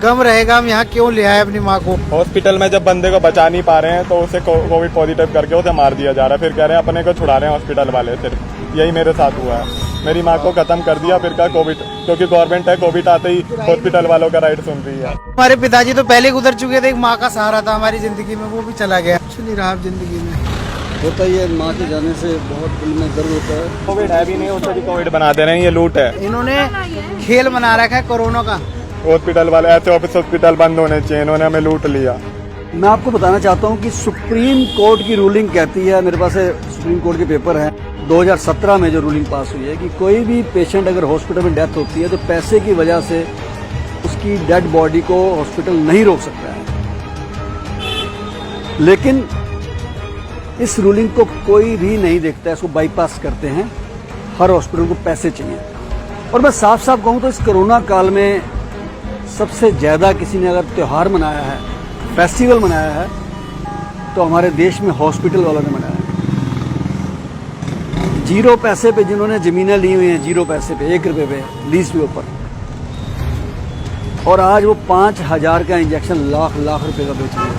गम रहेगा हम यहाँ क्यों ले आए अपनी माँ को। हॉस्पिटल में जब बंदे को बचा नहीं पा रहे हैं तो उसे कोविड पॉजिटिव करके उसे मार दिया जा रहा है, फिर कह रहे हैं अपने को छुड़ा रहे हैं हॉस्पिटल वाले। सिर्फ यही मेरे साथ हुआ है, मेरी माँ को खत्म कर दिया फिर का कोविड, क्योंकि गवर्नमेंट है कोविड आते ही हॉस्पिटल वालों का राइट सुन रही है। हमारे पिताजी तो पहले गुजर चुके थे, एक माँ का सहारा था हमारी जिंदगी में, वो भी चला गया। कुछ नहीं रहा जिंदगी में। होता ही है, माँ के जाने से बहुत दिल में दर्द होता है। कोविड है भी नहीं, उससे भी कोविड बना दे रहे हैं, ये लूट है। इन्होंने खेल बना रखा है कोरोना का। हॉस्पिटल वाले ऐसे ऑफिस हॉस्पिटल बंद होने चाहिए, इन्होंने हमें लूट लिया। मैं आपको बताना चाहता हूँ कि सुप्रीम कोर्ट की रूलिंग कहती है, मेरे पास सुप्रीम कोर्ट के पेपर हैं, 2017 में जो रूलिंग पास हुई है कि कोई भी पेशेंट अगर हॉस्पिटल में डेथ होती है तो पैसे की वजह से उसकी डेड बॉडी को हॉस्पिटल नहीं रोक सकता है। लेकिन इस रूलिंग को कोई भी नहीं देखता है, इसको बाईपास करते हैं। हर हॉस्पिटल को पैसे चाहिए। और मैं साफ साफ कहूँ तो इस कोरोना काल में सबसे ज्यादा किसी ने अगर त्योहार मनाया है, फेस्टिवल मनाया है, तो हमारे देश में हॉस्पिटल वालों ने मनाया है। 0 पैसे पे जिन्होंने जमीनें ली हुई हैं, 0 पैसे पे, 1 रुपए पे लीज के ऊपर, और आज वो 5000 का इंजेक्शन लाख रुपए का बेच रहे हैं।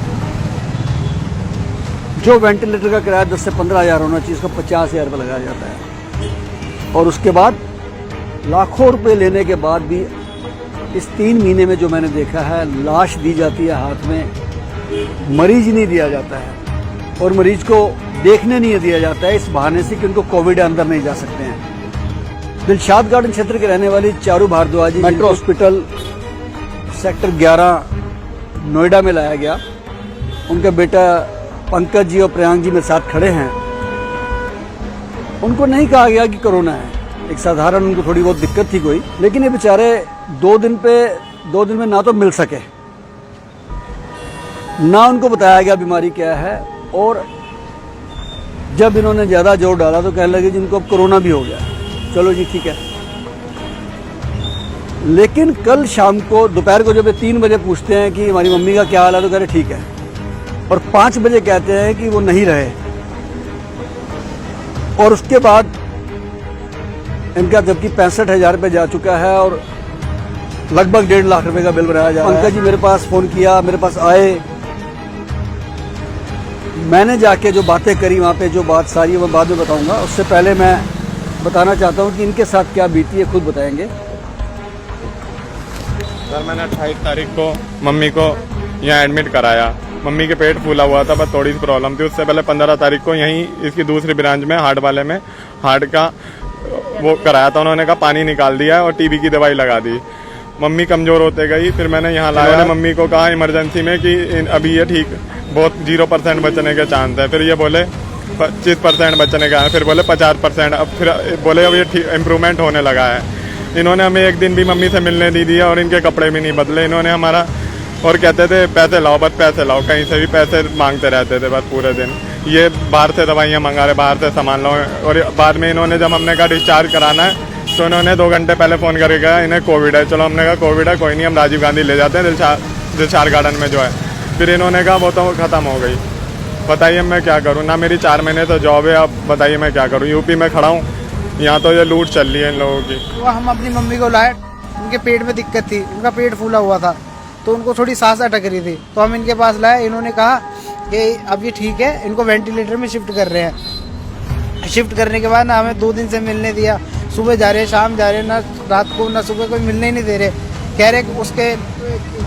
जो वेंटिलेटर का किराया 10 से 15 हजार होना चाहिए, उसका 50,000 रुपये लगाया जाता है। और उसके बाद लाखों रुपए लेने के बाद भी इस 3 महीने में जो मैंने देखा है, लाश दी जाती है हाथ में, मरीज नहीं दिया जाता है, और मरीज को देखने नहीं दिया जाता है इस बहाने से कि उनको कोविड अंदर नहीं जा सकते हैं। दिलशाद गार्डन क्षेत्र के रहने वाली Charu Bhardwaj metro hospital sector 11 Noida में लाया गया। उनका बेटा पंकज जी और प्रियांक जी मेरे साथ खड़े हैं। उनको नहीं कहा गया कि कोरोना है, एक साधारण उनको थोड़ी बहुत दिक्कत थी कोई, लेकिन ये बेचारे 2 दिन में ना तो मिल सके, ना उनको बताया गया बीमारी क्या है, और जब इन्होंने ज्यादा जोर डाला तो कहने लगे जिनको अब कोरोना भी हो गया। चलो जी ठीक है। लेकिन कल शाम को, दोपहर को जब ये 3 बजे पूछते हैं कि हमारी मम्मी का क्या हाल है, तो कह रहे ठीक है, और 5 बजे कहते हैं कि वो नहीं रहे। और उसके बाद इनका जबकि 65,000 रुपये जा चुका है और लगभग 1.5 लाख रुपए का बिल बनाया जा रहा है। पंकज जी मेरे पास फोन किया, मेरे पास आए, मैंने जाके जो बातें करी वहाँ पे, जो बात सारी मैं बाद में बताऊंगा। उससे पहले मैं बताना चाहता हूँ कि इनके साथ क्या बीती है, खुद बताएंगे। सर मैंने 28 तारीख को मम्मी को यहाँ एडमिट कराया। मम्मी के पेट फूला हुआ था, बस थोड़ी सी प्रॉब्लम थी। उससे पहले 15 तारीख को यहीं इसकी दूसरी ब्रांच में, हार्ट वाले में, हार्ट का वो कराया था। उन्होंने कहा पानी निकाल दिया और टीबी की दवाई लगा दी। मम्मी कमजोर होते गई, फिर मैंने यहाँ लाया। मम्मी को कहा इमरजेंसी में कि अभी ये ठीक, बहुत 0% बचने के चांस है। फिर ये बोले 25% बचने का है, फिर बोले 50%, अब फिर बोले अब ये इम्प्रूवमेंट होने लगा है। इन्होंने हमें एक दिन भी मम्मी से मिलने नहीं दिया और इनके कपड़े भी नहीं बदले इन्होंने हमारा। और कहते थे पैसे लाओ, बस पैसे लाओ, कहीं से भी पैसे मांगते रहते थे बस पूरे दिन। ये बाहर से दवाइयाँ मंगा रहे, बाहर से सामान लाओ। और बाद में इन्होंने जब हमने कहा डिस्चार्ज कराना है तो इन्होंने 2 घंटे पहले फ़ोन करके कहा इन्हें कोविड है। चलो हमने कहा कोविड है, कोई नहीं, हम राजीव गांधी ले जाते हैं दिलशाद गार्डन में जो है। फिर इन्होंने कहा वो तो ख़त्म हो गई। बताइए मैं क्या करूँ, ना मेरी 4 महीने तो जॉब है, अब बताइए मैं क्या करूँ। यूपी में खड़ा हूँ, यहाँ तो ये लूट चल रही है इन लोगों की। तो हम अपनी मम्मी को लाए, उनके पेट में दिक्कत थी, उनका पेट फूला हुआ था, तो उनको थोड़ी सांस अटक रही थी, तो हम इनके पास लाए। इन्होंने कहा कि अब ये ठीक है, इनको वेंटिलेटर में शिफ्ट कर रहे हैं। शिफ्ट करने के बाद ना हमें 2 दिन से मिलने दिया। सुबह जा रहे, शाम जा रहे, ना रात को ना सुबह, कोई मिलने ही नहीं दे रहे। कह रहे उसके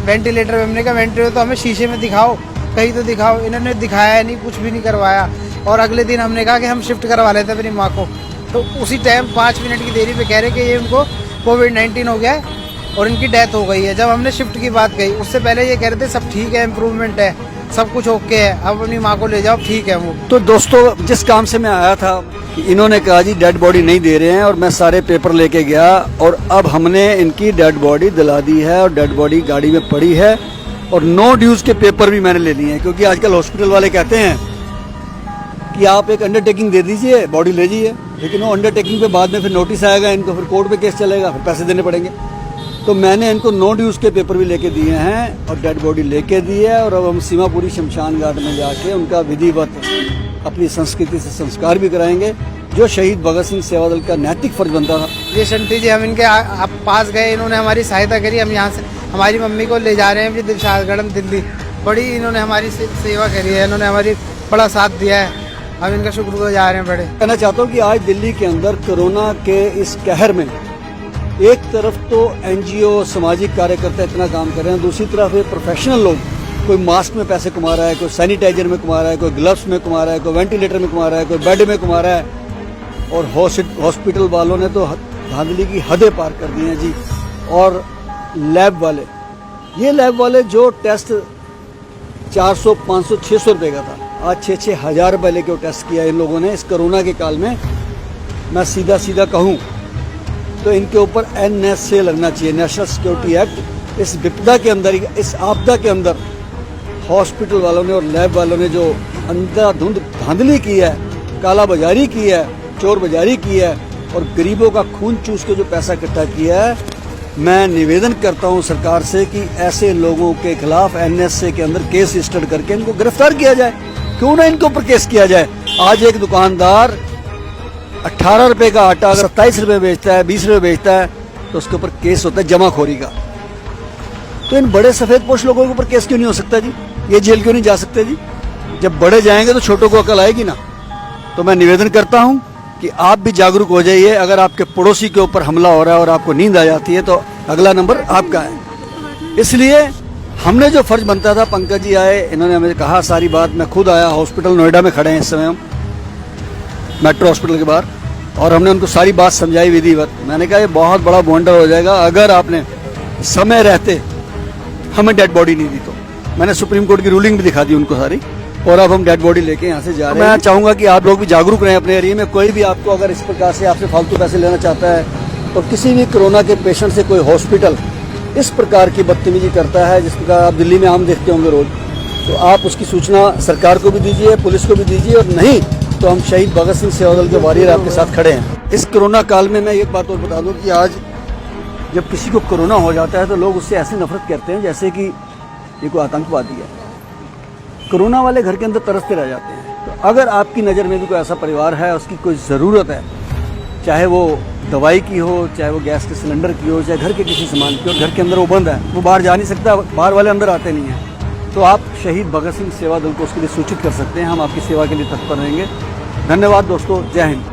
वेंटिलेटर में, हमने कहा वेंटिलेटर तो हमें शीशे में दिखाओ, कहीं तो दिखाओ। इन्होंने दिखाया नहीं, कुछ भी नहीं करवाया। और अगले दिन हमने कहा कि हम शिफ्ट करवा लेते अपनी माँ को, तो उसी टाइम 5 मिनट की देरी पे कह रहे कि ये उनको कोविड-19 हो गया है और इनकी डेथ हो गई है। जब हमने शिफ्ट की बात कही, उससे पहले ये कह रहे थे सब ठीक है, इम्प्रूवमेंट है, सब कुछ ओके है, अब अपनी माँ को ले जाओ, ठीक है वो। तो दोस्तों, जिस काम से मैं आया था कि इन्होंने कहा जी डेड बॉडी नहीं दे रहे हैं, और मैं सारे पेपर लेके गया और अब हमने इनकी डेड बॉडी दिला दी है और डेड बॉडी गाड़ी में पड़ी है, और नो ड्यूज के पेपर भी मैंने ले लिए हैं। क्योंकि आजकल हॉस्पिटल वाले कहते हैं कि आप एक अंडरटेकिंग दे दीजिए, बॉडी ले जाइए, लेकिन वो अंडरटेकिंग पे बाद में फिर नोटिस आएगा, इनको फिर कोर्ट पे केस चलेगा, फिर पैसे देने पड़ेंगे। तो मैंने इनको नो ड्यूज के पेपर भी लेके दिए हैं और डेड बॉडी लेके दी है। और अब हम सीमापुरी शमशान घाट में जाके उनका विधिवत अपनी संस्कृति से संस्कार भी कराएंगे, जो शहीद भगत सिंह सेवा दल का नैतिक फर्ज बनता था। ये शंटी जी, हम इनके पास गए, इन्होंने हमारी सहायता करी, हम यहाँ से हमारी मम्मी को ले जा रहे हैं अभी दिलशादगढ़ दिल्ली। बड़ी इन्होंने हमारी सेवा करी है, इन्होंने हमारी बड़ा साथ दिया है, हम इनका शुक्रगुजार हैं बड़े। कहना चाहता हूँ कि आज दिल्ली के अंदर कोरोना के इस कहर में एक तरफ तो एनजीओ सामाजिक कार्यकर्ता इतना काम कर रहे हैं, दूसरी तरफ ये प्रोफेशनल लोग, कोई मास्क में पैसे कमा रहा है, कोई सैनिटाइजर में कमा रहा है, कोई ग्लव्स में कमा रहा है, कोई वेंटिलेटर में कमा रहा है, कोई बेड में कमा रहा है। और हॉस्पिटल वालों ने तो धांधली की हदें पार कर दी हैं जी। और लैब वाले, ये लैब वाले जो टेस्ट 400, 500, 600 रुपए का था, आज 6-6 हजार रुपए लेके टेस्ट किया इन लोगों ने इस कोरोना के काल में। मैं सीधा कहूँ तो इनके ऊपर NSA लगना चाहिए, नेशनल सिक्योरिटी एक्ट। इस विपदा के अंदर, इस आपदा के अंदर हॉस्पिटल वालों ने और लैब वालों ने जो अंधाधुंध धांधली की है, काला बाजारी की है, चोर बाजारी की है और गरीबों का खून चूस के जो पैसा इकट्ठा किया है, मैं निवेदन करता हूं सरकार से कि ऐसे लोगों के खिलाफ NSA के अंदर केस रजिस्टर करके इनको गिरफ्तार किया जाए। क्यों ना इनके ऊपर केस किया जाए। आज एक दुकानदार 18 रुपए का आटा अगर 27 रुपए बेचता है, 20 रुपए बेचता है, तो उसके ऊपर केस होता है जमाखोरी का। तो इन बड़े सफेद पोश लोगों के ऊपर केस क्यों नहीं हो सकता जी? ये जेल क्यों नहीं जा सकते जी? जब बड़े जाएंगे तो छोटों को अकल आएगी ना। तो मैं निवेदन करता हूं कि आप भी जागरूक हो जाइए। अगर आपके पड़ोसी के ऊपर हमला हो रहा है और आपको नींद आ जाती है तो अगला नंबर आपका है। इसलिए हमने जो फर्ज बनता था, पंकज जी आए, इन्होंने हमें कहा सारी बात। मैं खुद आया, हॉस्पिटल नोएडा में खड़े हैं इस समय हम, मेट्रो हॉस्पिटल के बाहर, और हमने उनको सारी बात समझाई विधिवत। मैंने कहा ये बहुत बड़ा वंडर हो जाएगा अगर आपने समय रहते हमें डेड बॉडी नहीं दी तो। मैंने सुप्रीम कोर्ट की रूलिंग भी दिखा दी उनको सारी, और अब हम डेड बॉडी लेके यहाँ से जा रहे हैं। मैं चाहूंगा कि आप लोग भी जागरूक रहें अपने एरिया में। कोई भी आपको अगर इस प्रकार से आपसे फालतू पैसे लेना चाहता है, और किसी भी कोरोना के पेशेंट से कोई हॉस्पिटल इस प्रकार की बदतमीजी करता है जिस प्रकार आप दिल्ली में आम देखते होंगे रोज, तो आप उसकी सूचना सरकार को भी दीजिए, पुलिस को भी दीजिए, और नहीं तो हम शहीद भगत सिंह सेवा दल के वॉरियर आपके साथ खड़े हैं। इस कोरोना काल में मैं एक बात और बता दूं कि आज जब किसी को कोरोना हो जाता है तो लोग उससे ऐसी नफरत करते हैं जैसे कि ये कोई आतंकवादी है। कोरोना वाले घर के अंदर तरसते रह जाते हैं। तो अगर आपकी नज़र में भी कोई ऐसा परिवार है, उसकी कोई ज़रूरत है, चाहे वो दवाई की हो, चाहे वो गैस के सिलेंडर की हो, चाहे घर के किसी सामान की हो, घर के अंदर वो बंद है, वो बाहर जा नहीं सकता, बाहर वाले अंदर आते नहीं हैं, तो आप शहीद भगत सिंह सेवा दल को उसके लिए सूचित कर सकते हैं। हम आपकी सेवा के लिए तत्पर रहेंगे। धन्यवाद दोस्तों, जय हिंद।